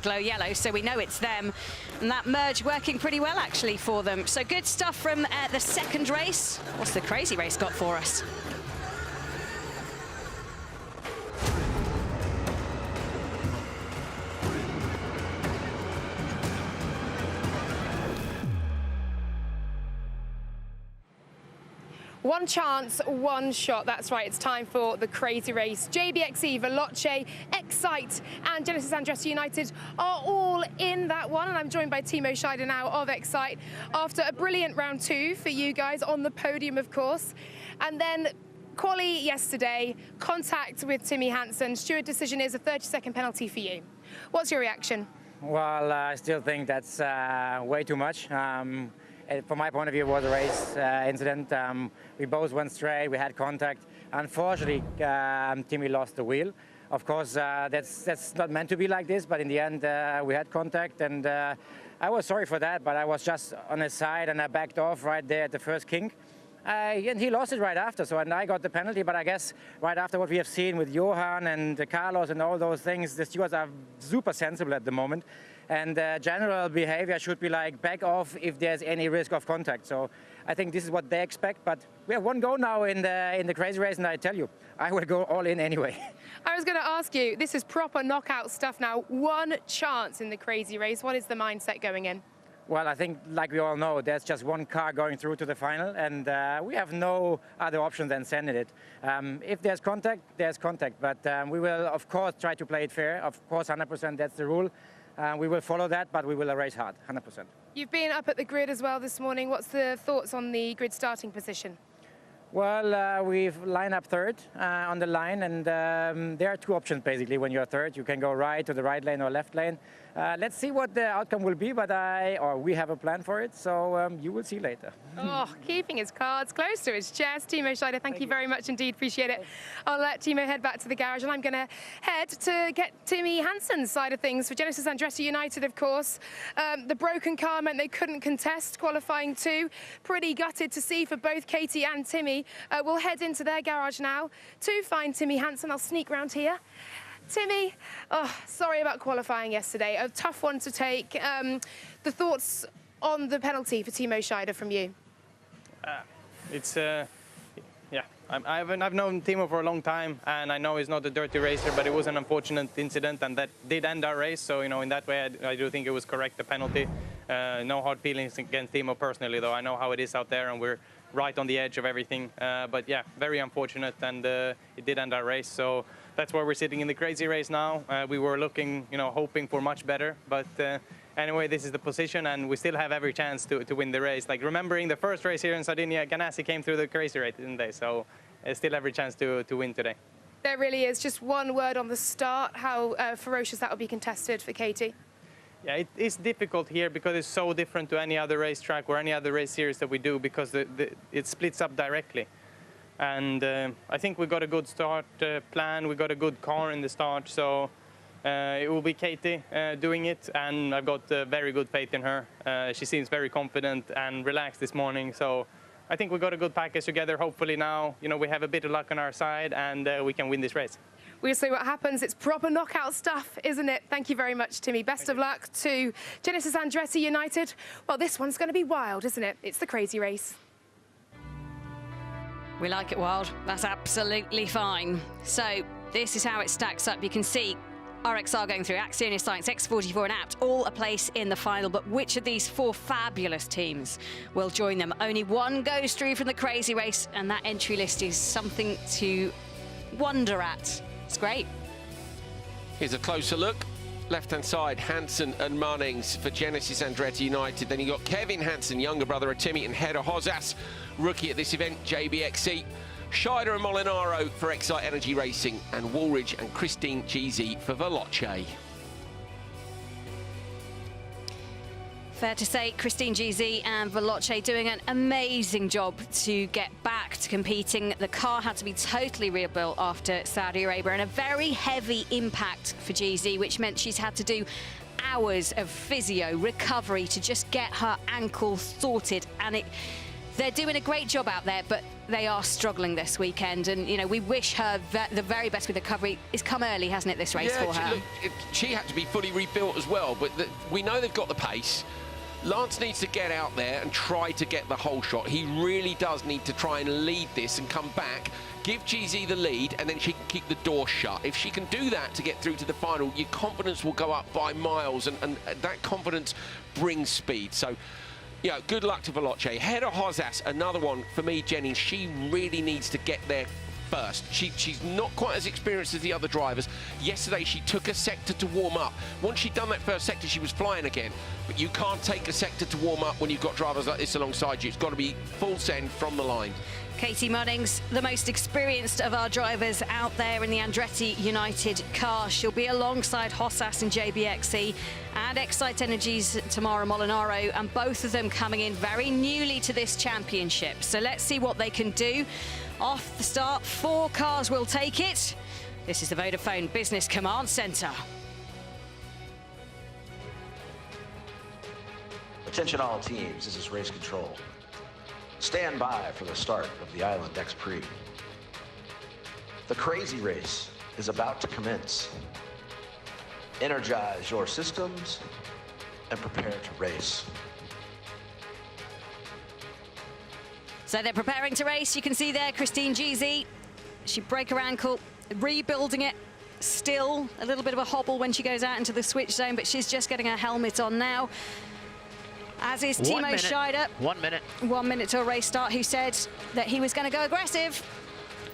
glow yellow, so we know it's them, and that merge working pretty well actually for them. So good stuff from the second race. What's the crazy race got for us? One chance, one shot. That's right, it's time for the crazy race. JBXE, Veloce, Excite and Genesis Andretti United are all in that one. And I'm joined by Timo Scheider now of Excite after a brilliant round two for you guys on the podium, of course. And then quali yesterday, contact with Timmy Hansen. Stewart decision is a 30-second penalty for you. What's your reaction? Well, I still think that's way too much. From my point of view, it was a race incident. We both went straight, we had contact. Unfortunately, Timmy lost the wheel. Of course, that's not meant to be like this, but in the end, we had contact, and I was sorry for that, but I was just on his side, and I backed off right there at the first kink. And he lost it right after, and I got the penalty, but I guess right after what we have seen with Johan and Carlos and all those things, the stewards are super sensible at the moment. And general behavior should be like back off if there's any risk of contact. So I think this is what they expect, but we have one go now in the crazy race, and I tell you, I will go all in anyway. I was going to ask you, this is proper knockout stuff now. One chance in the crazy race. What is the mindset going in? Well, I think, like we all know, there's just one car going through to the final, and we have no other option than sending it. If there's contact, but we will, of course, try to play it fair. Of course, 100%, that's the rule. We will follow that, but we will race hard, 100%. You've been up at the grid as well this morning. What's the thoughts on the grid starting position? Well, we've lined up third on the line, and there are two options basically when you're third. You can go right to the right lane or left lane. Let's see what the outcome will be, but we have a plan for it, so you will see later. Oh, keeping his cards close to his chest. Timo Scheider, thank you very much indeed, appreciate it. I'll let Timo head back to the garage, and I'm going to head to get Timmy Hansen's side of things for Genesis Andretti United, of course. The broken car meant they couldn't contest qualifying two. Pretty gutted to see for both Katie and Timmy. We'll head into their garage now to find Timmy Hansen. I'll sneak round here. Timmy, sorry about qualifying yesterday. A tough one to take. The thoughts on the penalty for Timo Scheider from you? Yeah, I've known Timo for a long time, and I know he's not a dirty racer, but it was an unfortunate incident, and that did end our race. So, you know, in that way, I do think it was correct, the penalty. No hard feelings against Timo personally, though. I know how it is out there, and we're right on the edge of everything. But yeah, very unfortunate, and it did end our race. So that's why we're sitting in the crazy race now. We were looking, you know, hoping for much better, but anyway, this is the position, and we still have every chance to win the race. Like, remembering the first race here in Sardinia, Ganassi came through the crazy race, didn't they? So still every chance to win today. There really is. Just one word on the start, how ferocious that will be contested for Katie. Yeah, it is difficult here because it's so different to any other racetrack or any other race series that we do, because it splits up directly. And I think we got a good start plan. We got a good car in the start, so it will be Katie doing it, and I've got very good faith in her. She seems very confident and relaxed this morning, so I think we got a good package together. Hopefully now, you know, we have a bit of luck on our side, and we can win this race. We'll see what happens. It's proper knockout stuff, isn't it? Thank you very much, Timmy. Best of luck to Genesis Andretti United. Well, this one's going to be wild, isn't it? It's the crazy race. We like it wild. That's absolutely fine. So this is how it stacks up. You can see RXR going through, Axionia Science, X44 and Apt, all a place in the final. But which of these four fabulous teams will join them? Only one goes through from the crazy race, and that entry list is something to wonder at. It's great. Here's a closer look. Left-hand side, Hansen and Munnings for Genesis Andretti United. Then you got Kevin Hansen, younger brother of Timmy, and Heda Hozas, rookie at this event, JBXE. Scheider and Molinaro for Excite Energy Racing, and Woolridge and Christine Cheesy for Veloce. Fair to say, Christine GZ and Veloce doing an amazing job to get back to competing. The car had to be totally rebuilt after Saudi Arabia, and a very heavy impact for GZ, which meant she's had to do hours of physio recovery to just get her ankle sorted. And They're doing a great job out there, but they are struggling this weekend. And, you know, we wish her the very best with the recovery. It's come early, hasn't it, this race for her? Look, she had to be fully rebuilt as well, but we know they've got the pace. Lance needs to get out there and try to get the whole shot. He really does need to try and lead this and come back, give GZ the lead, and then she can keep the door shut. If she can do that to get through to the final, your confidence will go up by miles, and that confidence brings speed. So, you know, good luck to Veloce. Hedda Hozas, another one for me, Jenny. She really needs to get there first. She's not quite as experienced as the other drivers. Yesterday, she took a sector to warm up. Once she'd done that first sector, she was flying again. But you can't take a sector to warm up when you've got drivers like this alongside you. It's got to be full send from the line. Katie Munnings, the most experienced of our drivers out there in the Andretti United car. She'll be alongside Hozas and JBXE and Excite Energy's Tamara Molinaro, and both of them coming in very newly to this championship. So let's see what they can do. Off the start, 4 cars will take it. This is the Vodafone Business Command Centre. Attention all teams, this is race control. Stand by for the start of the Island X Prix. The crazy race is about to commence. Energize your systems and prepare to race. So they're preparing to race. You can see there Christine GZ. She broke her ankle, rebuilding it. Still a little bit of a hobble when she goes out into the switch zone, but she's just getting her helmet on now. As is Timo Scheider. 1 minute. 1 minute till race start, who said that he was going to go aggressive.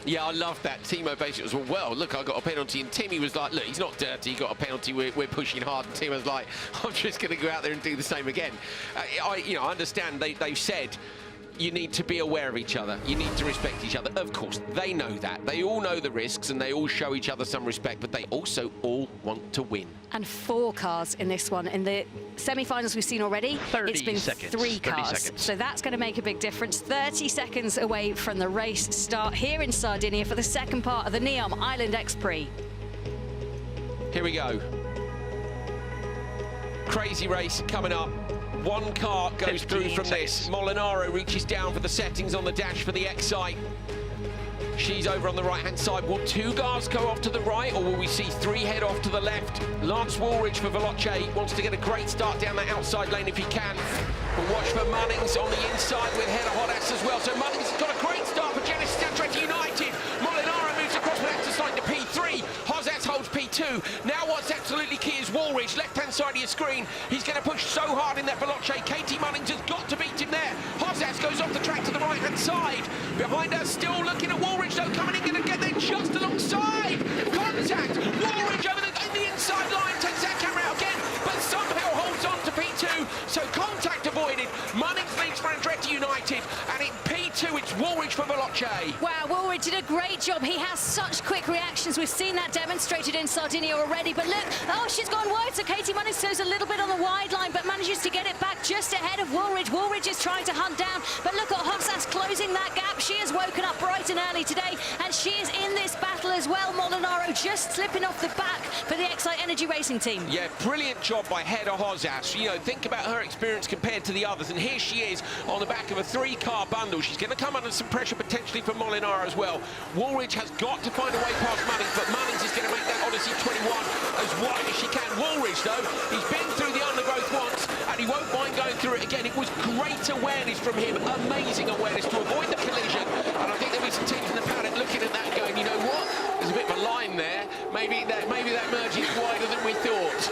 Yeah, I love that. Timo basically was, well, look, I got a penalty. And Timmy was like, look, he's not dirty. He got a penalty. We're pushing hard. And Timo's like, I'm just going to go out there and do the same again. I understand they've said you need to be aware of each other. You need to respect each other. Of course, they know that. They all know the risks and they all show each other some respect, but they also all want to win. And 4 cars in this one. In the semi-finals we've seen already, 30 it's been seconds. 3 cars. 30 seconds. So that's going to make a big difference. 30 seconds away from the race start here in Sardinia for the second part of the NEOM Island X Prix. Here we go. Crazy race coming up. 1 car goes through from this. Molinaro reaches down for the settings on the dash for the Excite. She's over on the right-hand side. Will 2 cars go off to the right, or will we see 3 head off to the left? Lance Woolridge for Veloce wants to get a great start down that outside lane if he can. We'll watch for Munnings on the inside with Hedda Hozas as well. So Munnings has got a great start for Genesis Andretti United. Molinaro moves across with access line to P3. Hozas holds P2. Now what's absolutely key is Woolridge, left-hand side of your screen. He's going to push so hard in that Veloce. Katie Munnings has got to beat him there. Hozas goes off the track to the right-hand side. Behind her, still looking at Woolridge, though, coming in, going to get there just alongside. Contact. Woolridge over the inside line, takes that camera out again, but somehow holds on to P2. So contact avoided. Munnings leads for Andretti United, and in P2, it's Woolridge for Veloce. Wow, Woolridge did a great job. He has such quick reactions. We've seen that demonstrated in Sardinia already. But look, oh, she's gone wide. So Katie Munnings goes a little bit on the wide line, but manages to get it back just ahead of Woolridge. Woolridge is trying to hunt down, but look at Hozas closing that gap. She has woken up bright and early today, and she is in this battle as well. Molinaro just slipping off the back for the Excite Energy Racing team. Yeah, brilliant job by Hedda Hozas. You know, think about her experience compared to the others, and here she is on the back of a 3-car bundle. She's going to come under some pressure potentially from Molinaro as well. Woolridge has got to find a way past Munnings, but Munnings is going to make that Odyssey 21 as wide as she can. Woolridge, though, he's been through the undergrowth once, and he won't mind going through it again. It was great awareness from him, amazing awareness to avoid the collision, and I think there'll be some teams in the paddock looking at that going, you know what? There's a bit of a line there. Maybe that merge is wider than we thought.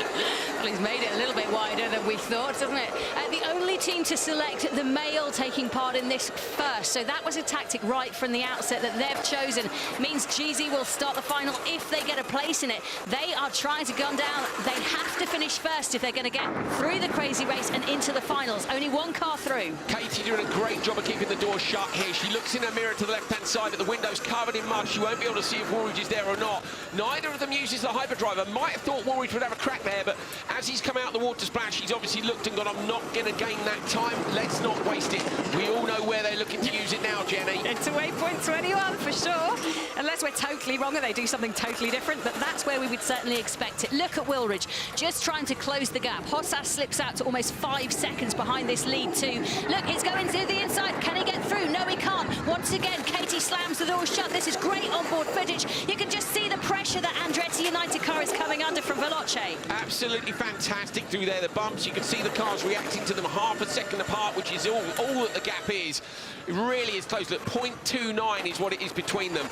Well, he's made it a little bit wider than we thought, hasn't it? The only team to select the male taking part in this first, so that was a tactic right from the outset that they've chosen. Means GZ will start the final if they get a place in it. They are trying to gun down. They have to finish first if they're going to get through the crazy race and into the finals. Only 1 car through. Katie doing a great job of keeping the door shut here. She looks in her mirror to the left-hand side, but the window's covered in mud. She won't be able to see if Woolridge is there or not. Neither of them uses the hyperdriver. Might have thought Woolridge would have a crack there, but As he's come out the water splash, he's obviously looked and gone, I'm not going to gain that time. Let's not waste it. We all know where they're looking to use it now, Jenny. It's a waypoint 21 for sure. Unless we're totally wrong and they do something totally different, but that's where we would certainly expect it. Look at Woolridge, just trying to close the gap. Hossas slips out to almost 5 seconds behind this lead too. Look, it's going to the inside. Can he get through? No, he can't. Once again, Katie slams the door shut. This is great onboard footage. You can just see the pressure that Andretti United car is coming under from Veloce. Absolutely fantastic through there, the bumps. You can see the cars reacting to them half a second apart, which is all that the gap is. It really is close. Look, 0.29 is what it is between them.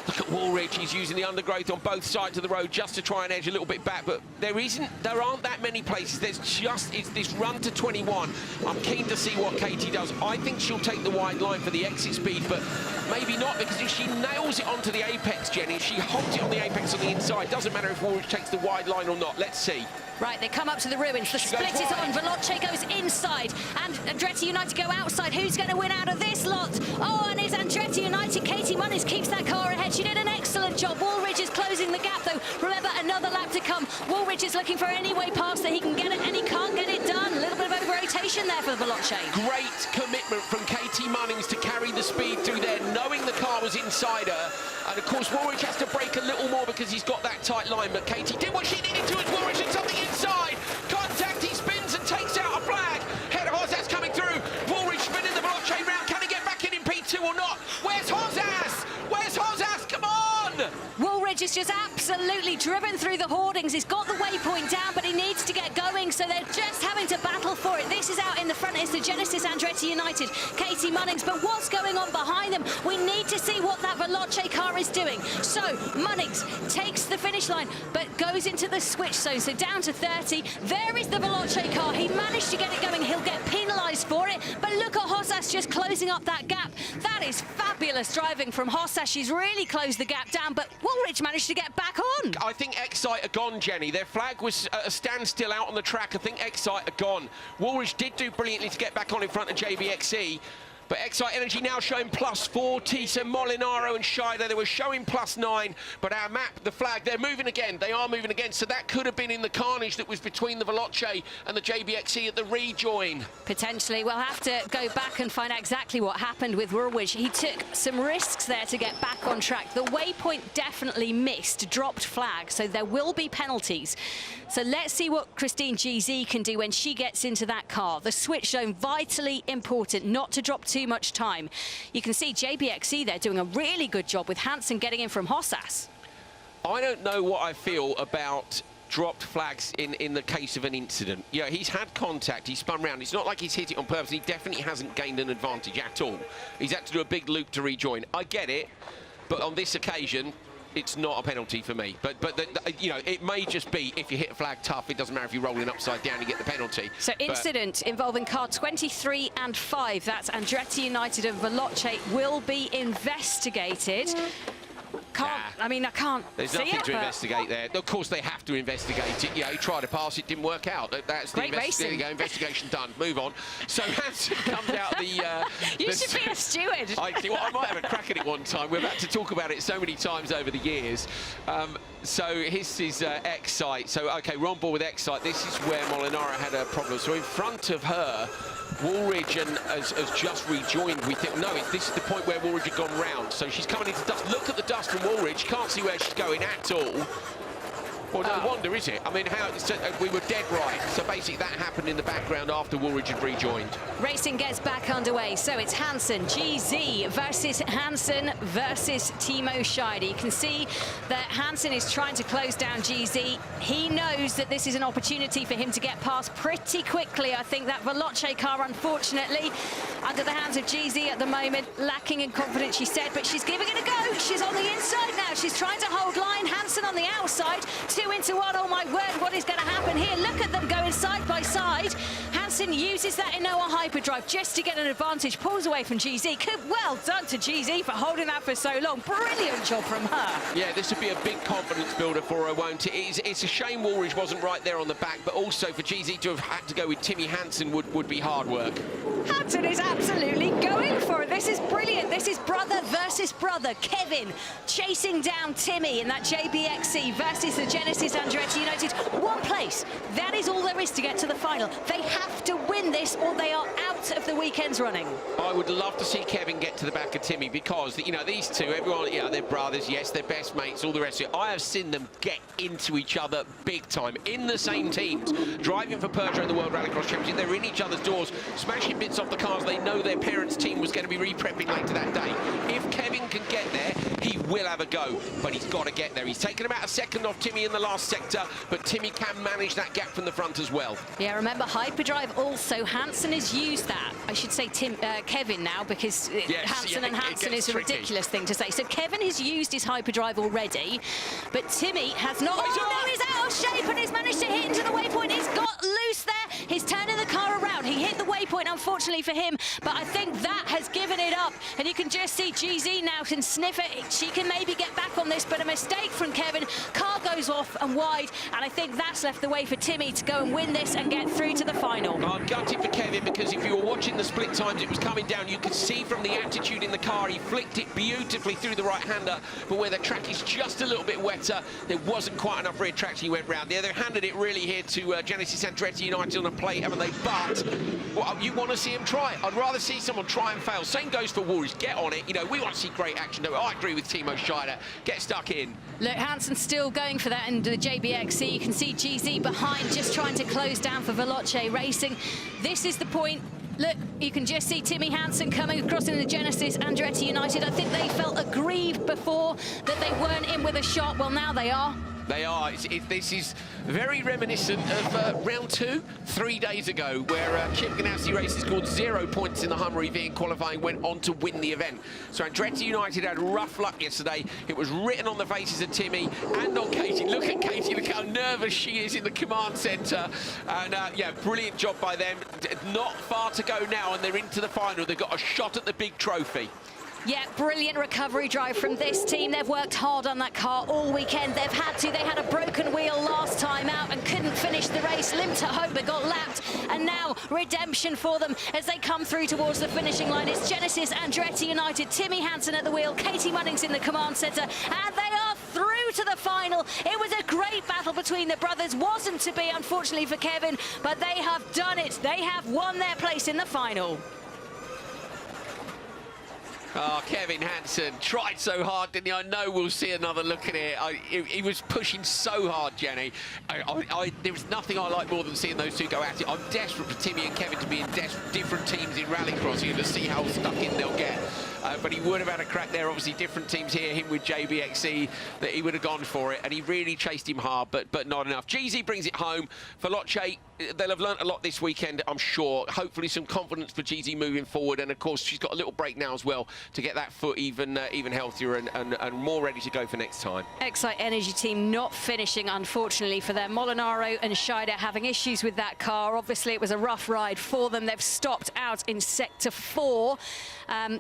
Look at Woolridge, he's using the undergrowth on both sides of the road just to try and edge a little bit back, but there aren't that many places. It's this run to 21. I'm keen to see what Katie does. I think she'll take the wide line for the exit speed, but maybe not, because if she nails it onto the apex, Jenny, if she holds it on the apex on the inside, doesn't matter if Woolridge takes the wide line or not. Let's see. Right, they come up to the ruins. The split is on. Veloce goes inside, and Andretti United go outside. Who's going to win out of this lot? Oh, and it's Andretti United. Katie Munnings keeps that car ahead. She did an excellent job. Woolridge is closing the gap, though. Remember, another lap to come. Woolridge is looking for any way past that he can get it, and he can't get it done. A little bit of over-rotation there for Veloce. Great commitment from Katie Munnings to carry the speed through there, knowing the car was inside her. And, of course, Woolridge has to brake a little more because he's got that tight line, but Katie did what she needed to as Woolridge did something inside. Contact, he spins and takes out a flag. Head of Hossas coming through. Woolridge spinning the Veloce round. Can he get back in P2 or not? Where's Hossas? Where's Hossas? Come on! Woolridge is just absolutely driven through the hoardings. He's got the waypoint down, but he needs to get going, so they're just having to battle for it. This is out in the front. It's the Genesis Andretti United, Katie Munnings, but what's going on behind them? We need to see what that Veloce car is doing. So Munnings takes the finish line, but goes into the switch zone, so down to 30. There is the Veloce car. He managed to get it going. He'll get penalised for it, but look at Hossas just closing up that gap. That is fabulous driving from Hossas. She's really closed the gap down, but Woolridge managed to get back on. I think Excite are gone, Jenny. Their flag was at a standstill out on the track. I think Excite are gone. Woolridge did do brilliantly to get back on in front of JBXE. But Excite Energy now showing +40, so Molinaro and Scheider, they were showing +9, but our map, the flag, they're moving again. They are moving again, so that could have been in the carnage that was between the Veloce and the JBXE at the rejoin. Potentially. We'll have to go back and find out exactly what happened with Woolridge. He took some risks there to get back on track. The waypoint definitely missed, dropped flag, so there will be penalties. So let's see what Christine GZ can do when she gets into that car. The switch zone, vitally important, not to drop too much time. You can see JBXE there doing a really good job with Hansen getting in from Hossas. I don't know what I feel about dropped flags in the case of an incident. Yeah, he's had contact, he's spun round. It's not like he's hit it on purpose. He definitely hasn't gained an advantage at all. He's had to do a big loop to rejoin. I get it, but on this occasion, it's not a penalty for me. But you know, it may just be if you hit a flag tough, it doesn't matter if you're rolling upside down, you get the penalty. So incident involving car 23 and 5, that's Andretti United and Veloce, will be investigated. I can't There's see nothing it, to investigate there. Of course, they have to investigate it. Yeah, he tried to pass, it didn't work out. That's great racing. There you go, investigation done. Move on. So Hansen comes out the... you should be a steward. I might have a crack at it one time. We've had to talk about it so many times over the years. So his is Excite. So, OK, we're on board with Excite. This is where Molinaro had a problem. So in front of her, Woolridge has just rejoined. We think, no, this is the point where Woolridge had gone round. So she's coming into dust. Look at the dust from Woolridge. Can't see where she's going at all. Well, no wonder, is it? I mean, we were dead right. So basically, that happened in the background after Woolridge had rejoined. Racing gets back underway. So it's Hansen, GZ versus Hansen versus Timo Scheider. You can see that Hansen is trying to close down GZ. He knows that this is an opportunity for him to get past pretty quickly. I think that Veloce car, unfortunately, under the hands of GZ at the moment, lacking in confidence, she said, but she's giving it a go. She's on the inside now. She's trying to hold line. Hansen on the outside. 2 into 1. Oh, my word, what is going to happen here? Look at them going side by side. Hansen Hansen uses that Inoa hyperdrive just to get an advantage, pulls away from GZ. Well done to GZ for holding that for so long. Brilliant job from her. Yeah, this would be a big confidence builder for her, won't it? It's a shame Woolridge wasn't right there on the back, but also for GZ to have had to go with Timmy Hansen would be hard work. Hansen is absolutely going for it. This is brilliant. This is brother versus brother. Kevin chasing down Timmy in that JBXC versus the Genesis Andretti United. One place. That is all there is to get to the final. They have to win this or they are out of the weekend's running. I would love to see Kevin get to the back of Timmy because, you know, these two, everyone, yeah, they're brothers, yes, they're best mates, all the rest of it. I have seen them get into each other big time, in the same teams, driving for Peugeot in the World Rallycross Championship. They're in each other's doors, smashing bits off the cars they know their parents' team was going to be re-prepping later that day. If Kevin can get there, he will have a go, but he's got to get there. He's taken about a second off Timmy in the last sector, but Timmy can manage that gap from the front as well. Yeah, remember, hyperdrive also. Hansen has used that. I should say Kevin now, because Hansen and Hansen is a ridiculous thing to say. So Kevin has used his hyperdrive already, but Timmy has not. Oh, no, he's out of shape and he's managed to hit into the waypoint. He's got loose there. He's turning the car around. He hit the waypoint, unfortunately for him, but I think that has given it up. And you can just see GZ now can sniff it. She can maybe get back on this, but a mistake from Kevin. Car goes off and wide, and I think that's left the way for Timmy to go and win this and get through to the final. I'm gutted for Kevin because if you were watching the split times, it was coming down. You could see from the attitude in the car, he flicked it beautifully through the right-hander, but where the track is just a little bit wetter, there wasn't quite enough rear traction. He went round. Yeah, they've handed it really here to Genesis Andretti United on a plate, haven't they? But well, you want to see him try. I'd rather see someone try and fail. Same goes for Woolridge. Get on it. You know, we want to see great action. No, I agree with Timo Scheider. Get stuck in. Look, Hansen's still going for that in the JBXC. You can see GZ behind, just trying to close down for Veloce Racing. This is the point. Look, you can just see Timmy Hansen coming across in the Genesis Andretti United. I think they felt aggrieved before that they weren't in with a shot. Well, now they are. They are. This is very reminiscent of round 2, 3 days ago, where Chip Ganassi Racing scored 0 points in the Hummer EV in qualifying, went on to win the event. So Andretti United had rough luck yesterday. It was written on the faces of Timmy and on Katie. Look at Katie, look how nervous she is in the command centre. And yeah, brilliant job by them. Not far to go now, and they're into the final. They've got a shot at the big trophy. Yeah, brilliant recovery drive from this team. They've worked hard on that car all weekend. They've had to. They had a broken wheel last time out and couldn't finish the race. Limped at home but got lapped. And now redemption for them as they come through towards the finishing line. It's Genesis Andretti United. Timmy Hansen at the wheel. Katie Munnings in the command centre. And they are through to the final. It was a great battle between the brothers. Wasn't to be, unfortunately, for Kevin. But they have done it. They have won their place in the final. Oh, Kevin Hansen tried so hard, didn't he? I know we'll see another look at it. He was pushing so hard, Jenny. There was nothing I like more than seeing those two go at it. I'm desperate for Timmy and Kevin to be in different teams in rallycross here to see how stuck in they'll get. But he would have had a crack there. Obviously, different teams here, him with JBXC, that he would have gone for it. And he really chased him hard, but not enough. GZ brings it home. Veloce, they'll have learnt a lot this weekend, I'm sure. Hopefully some confidence for GZ moving forward. And, of course, she's got a little break now as well to get that foot even healthier and more ready to go for next time. Excite Energy team not finishing, unfortunately, for them. Molinaro and Scheider having issues with that car. Obviously, it was a rough ride for them. They've stopped out in Sector 4.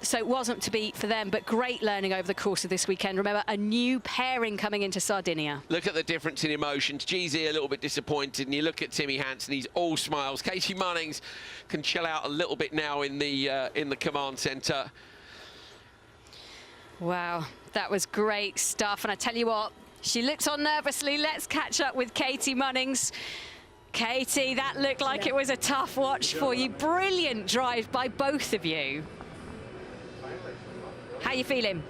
So it wasn't to be for them, but great learning over the course of this weekend. Remember, a new pairing coming into Sardinia. Look at the difference in emotions. GZ a little bit disappointed, and you look at Timmy Hansen, he's all smiles. Katie Munnings can chill out a little bit now in the command centre. Wow, that was great stuff. And I tell you what, she looks on nervously. Let's catch up with Katie Munnings. Katie, that looked like it was a tough watch for you. Brilliant drive by both of you. How are you feeling?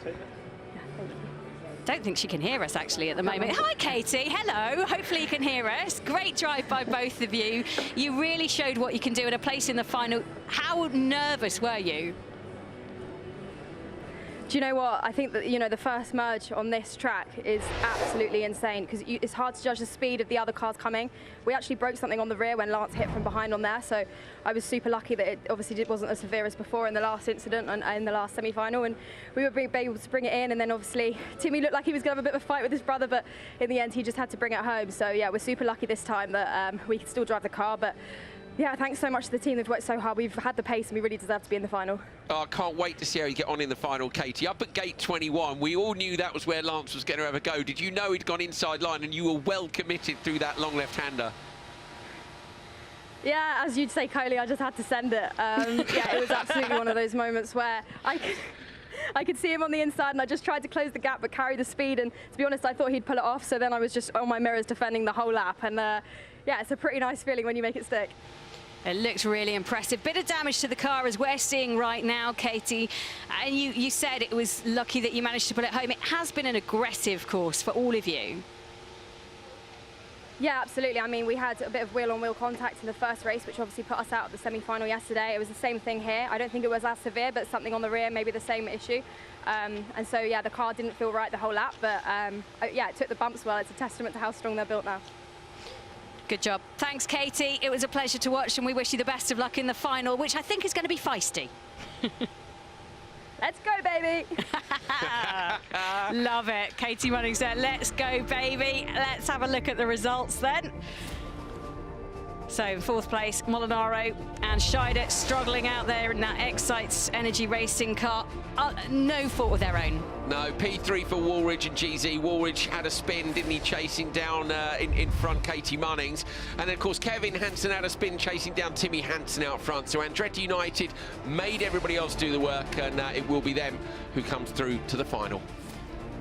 Don't think she can hear us actually at the moment. Hi Katie, hello, hopefully you can hear us. Great drive by both of you. You really showed what you can do at a place in the final. How nervous were you? Do you know what? I think that, you know, the first merge on this track is absolutely insane because it's hard to judge the speed of the other cars coming. We actually broke something on the rear when Lance hit from behind on there, so I was super lucky that it obviously wasn't as severe as before in the last incident and in the last semi-final, and we were able to bring it in. And then obviously Timmy looked like he was going to have a bit of a fight with his brother, but in the end he just had to bring it home. So yeah, we're super lucky this time that we could still drive the car, but Yeah, thanks so much to the team. They've worked so hard. We've had the pace and we really deserve to be in the final. Oh, I can't wait to see how you get on in the final, Katie. Up at gate 21, we all knew that was where Lance was going to have a go. Did you know he'd gone inside line and you were well committed through that long left-hander? Yeah, as you'd say, Coley, I just had to send it. Yeah, it was absolutely one of those moments where I could see him on the inside and I just tried to close the gap but carry the speed, and to be honest, I thought he'd pull it off, so then I was just on my mirrors defending the whole lap, and yeah, it's a pretty nice feeling when you make it stick. It looks really impressive. Bit of damage to the car as we're seeing right now, Katie. And you said it was lucky that you managed to pull it home. It has been an aggressive course for all of you. Yeah, absolutely. I mean, we had a bit of wheel-on-wheel contact in the first race, which obviously put us out of the semi-final yesterday. It was the same thing here. I don't think it was as severe, but something on the rear, maybe the same issue. And so, yeah, the car didn't feel right the whole lap, but yeah, it took the bumps well. It's a testament to how strong they're built now. Good job. Thanks, Katie. It was a pleasure to watch, and we wish you the best of luck in the final, which I think is going to be feisty. Let's go, baby. Love it. Katie Munnings said, let's go, baby. Let's have a look at the results then. So in fourth place, Molinaro and Scheider struggling out there in that Excite's Energy Racing car. No fault of their own. No, P3 for Woolridge and GZ. Woolridge had a spin, didn't he, chasing down in front Katie Munnings. And then, of course, Kevin Hansen had a spin chasing down Timmy Hansen out front. So Andretti United made everybody else do the work, and it will be them who comes through to the final.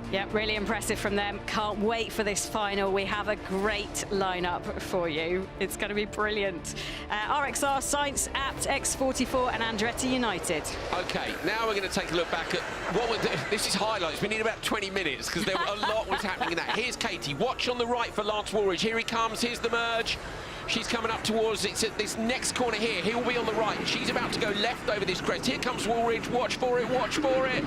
Yeah, really impressive from them. Can't wait for this final. We have a great lineup for you. It's going to be brilliant. RXR, Sainz, Abt, X44 and Andretti United. OK, now we're going to take a look back at what we're doing. This is highlights. We need about 20 minutes because there a lot was happening in that. Here's Katie. Watch on the right for Lance Woolridge. Here he comes. Here's the merge. She's coming up towards it. At this next corner here. He will be on the right. She's about to go left over this crest. Here comes Woolridge. Watch for it. Watch for it.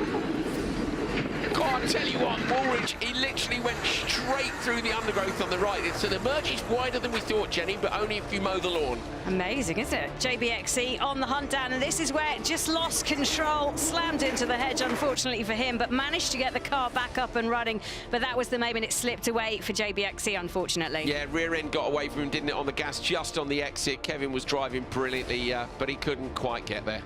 God, I tell you what, Woolridge, he literally went straight through the undergrowth on the right. So the merge is wider than we thought, Jenny, but only if you mow the lawn. Amazing, isn't it? JBXE on the hunt down, and this is where it just lost control, slammed into the hedge, unfortunately for him, but managed to get the car back up and running. But that was the moment it slipped away for JBXE, unfortunately. Yeah, rear end got away from him, didn't it, on the gas, just on the exit. Kevin was driving brilliantly, but he couldn't quite get there.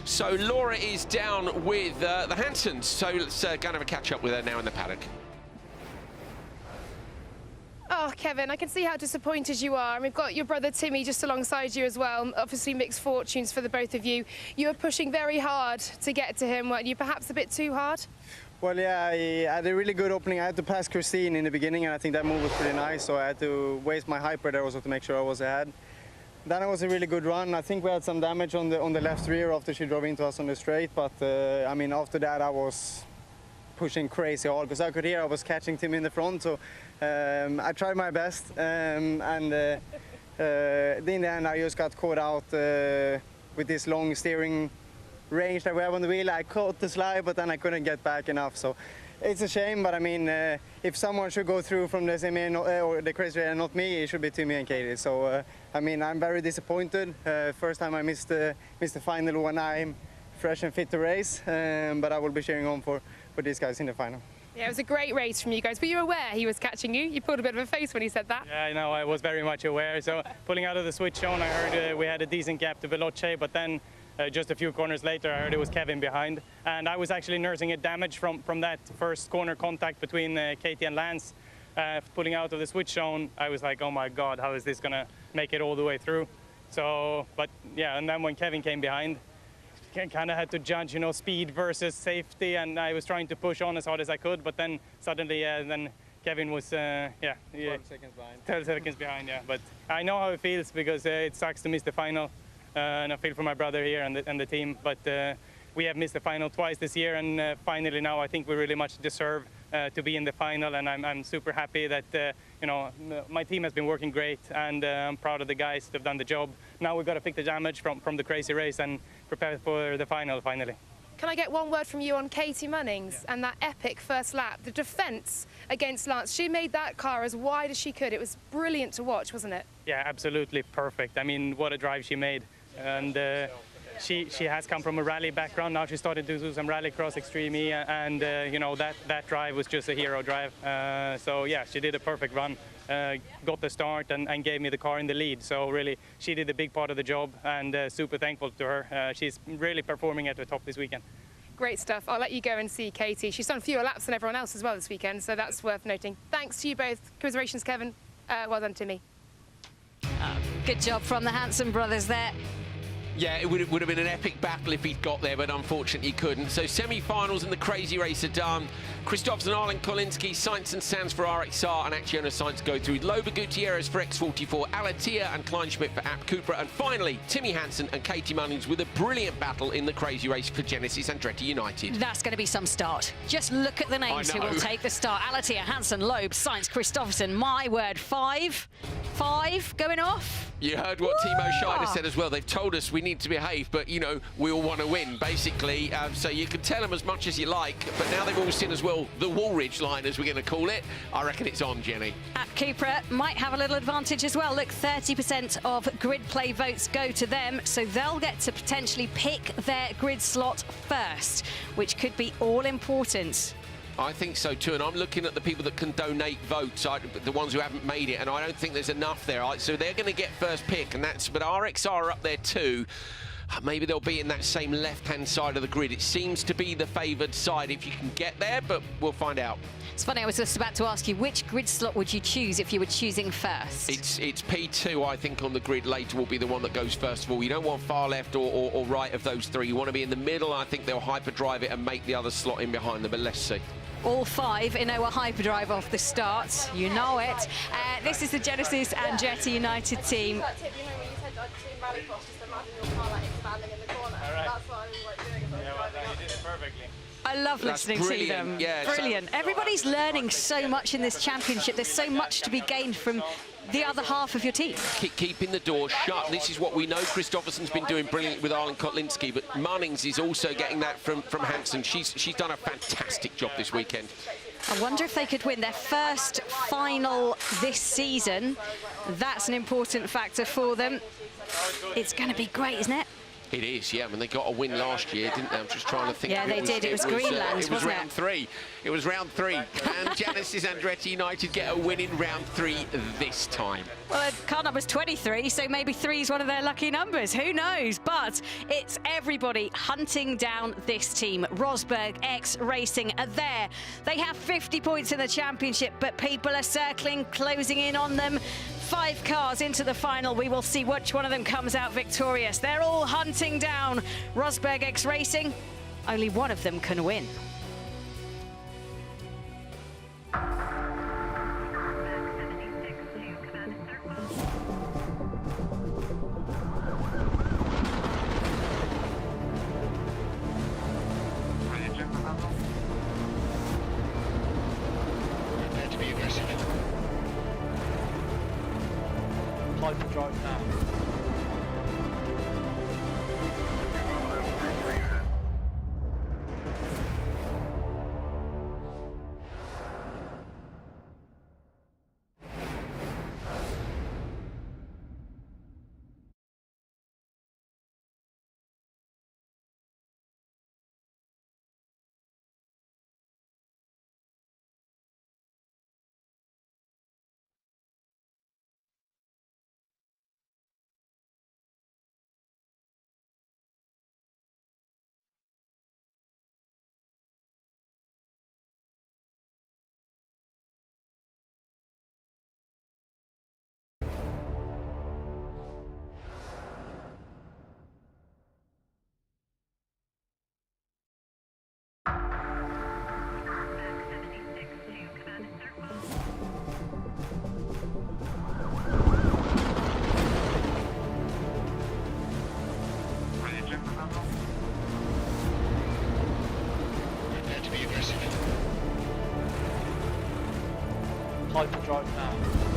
So Laura is down with the Hansens, so let's go and have a catch up with her now in the paddock. Oh, Kevin, I can see how disappointed you are. And we've got your brother Timmy just alongside you as well. Obviously mixed fortunes for the both of you. You were pushing very hard to get to him, weren't you? Perhaps a bit too hard? Well, yeah, I had a really good opening. I had to pass Christine in the beginning, and I think that move was pretty nice, so I had to waste my hyper there also to make sure I was ahead. Then it was a really good run. I think we had some damage on the left rear after she drove into us on the straight, but I mean, after that I was pushing crazy hard because I could hear I was catching Tim in the front, so I tried my best, and in the end I just got caught out with this long steering range that we have on the wheel. I caught the slide, but then I couldn't get back enough, so it's a shame, but I mean, if someone should go through from the semi or the crazy and not me, it should be Timmy and Katie. So I mean, I'm very disappointed. First time I missed the final when I'm fresh and fit to race, but I will be cheering on for these guys in the final. Yeah, it was a great race from you guys. Were you aware he was catching you? You pulled a bit of a face when he said that. Yeah, I know, I was very much aware. So pulling out of the switch zone, I heard we had a decent gap to Veloce, but then just a few corners later, I heard it was Kevin behind. And I was actually nursing a damage from that first corner contact between Katie and Lance. Pulling out of the switch zone, I was like, oh my God, how is this gonna make it all the way through? So, but yeah, and then when Kevin came behind, kind of had to judge, you know, speed versus safety, and I was trying to push on as hard as I could, but then suddenly, then Kevin was, 12 seconds behind. 12 seconds behind, yeah. But I know how it feels because it sucks to miss the final, and I feel for my brother here and the team. But we have missed the final twice this year, and finally now I think we really much deserve to be in the final, and I'm super happy that you know, my team has been working great, and I'm proud of the guys that have done the job. Now we've got to fix the damage from the crazy race and prepare for the final finally. Can I get one word from you on Katie Munnings and that epic first lap? The defence against Lance, she made that car as wide as she could. It was brilliant to watch, wasn't it? Yeah, absolutely perfect. I mean, what a drive she made. And she has come from a rally background. Now she started to do some rallycross Extreme E, and you know, that drive was just a hero drive. So yeah, she did a perfect run, got the start and gave me the car in the lead. So really, she did a big part of the job, and super thankful to her. She's really performing at the top this weekend. Great stuff. I'll let you go and see Katie. She's done fewer laps than everyone else as well this weekend, so that's worth noting. Thanks to you both. Commiserations, Kevin. Well done, Timmy. Good job from the Hansen brothers there. Yeah, it would have been an epic battle if he'd got there, but unfortunately he couldn't. So semi-finals in the crazy race are done. Kristoffersen, Arlen Kolinski, Sainz and Sands for RXR, and Acciona Sainz go through. Loba Gutierrez for X44, Alatia and Kleinschmidt for App Cupra, and finally Timmy Hansen and Katie Mullins with a brilliant battle in the crazy race for Genesis Andretti United. That's going to be some start. Just look at the names who will take the start. Alatia, Hansen, Loeb, Sainz, Kristoffersen. My word, five going off. You heard what Timo Scheider said as well. They've told us we need to behave, but, you know, we all want to win, basically. So you can tell them as much as you like, but now they've all seen as well the Woolridge line, as we're going to call it. I reckon it's on, Jenny. App Cupra might have a little advantage as well. Look, 30% of grid play votes go to them, so they'll get to potentially pick their grid slot first, which could be all important. I think so too, and I'm looking at the people that can donate votes, the ones who haven't made it, and I don't think there's enough there. So they're going to get first pick, and but RXR are up there too. Maybe they'll be in that same left-hand side of the grid. It seems to be the favoured side if you can get there, but we'll find out. It's funny, I was just about to ask you, which grid slot would you choose if you were choosing first? It's P2, I think, on the grid later will be the one that goes first of all. You don't want far left or right of those three. You want to be in the middle. I think they'll hyperdrive it and make the other slot in behind them, but let's see. All five in our hyperdrive off the start. You know it. This is the Genesis Andretti United team. That tip, you know, when you said to rallycross, just imagine your car like expanding in the corner. All right. That's what I was like doing as I was driving up. You did it perfectly. I love listening to them. Yeah, brilliant. Everybody's learning so much in this championship. There's so much to be gained from the other half of your team. Keeping the door shut. This is what we know Kristoffersen's been doing brilliant with Arlen Kotlinski, but Munnings is also getting that from Hansen. She's done a fantastic job this weekend. I wonder if they could win their first final this season. That's an important factor for them. It's going to be great, isn't it? It is, yeah. I mean, they got a win last year, didn't they? I'm just trying to think. Yeah, they did. It was Greenland, it was round three. It was round three. And Genesis Andretti United get a win in round 3 this time. Well, car number's 23, so maybe 3 is one of their lucky numbers. Who knows? But it's everybody hunting down this team. Rosberg X Racing are there. They have 50 points in the championship, but people are circling, closing in on them. 5 cars into the final. We will see which one of them comes out victorious. They're all hunting down Rosberg X Racing. Only one of them can win. Hyperdrive now. Hyperdrive now.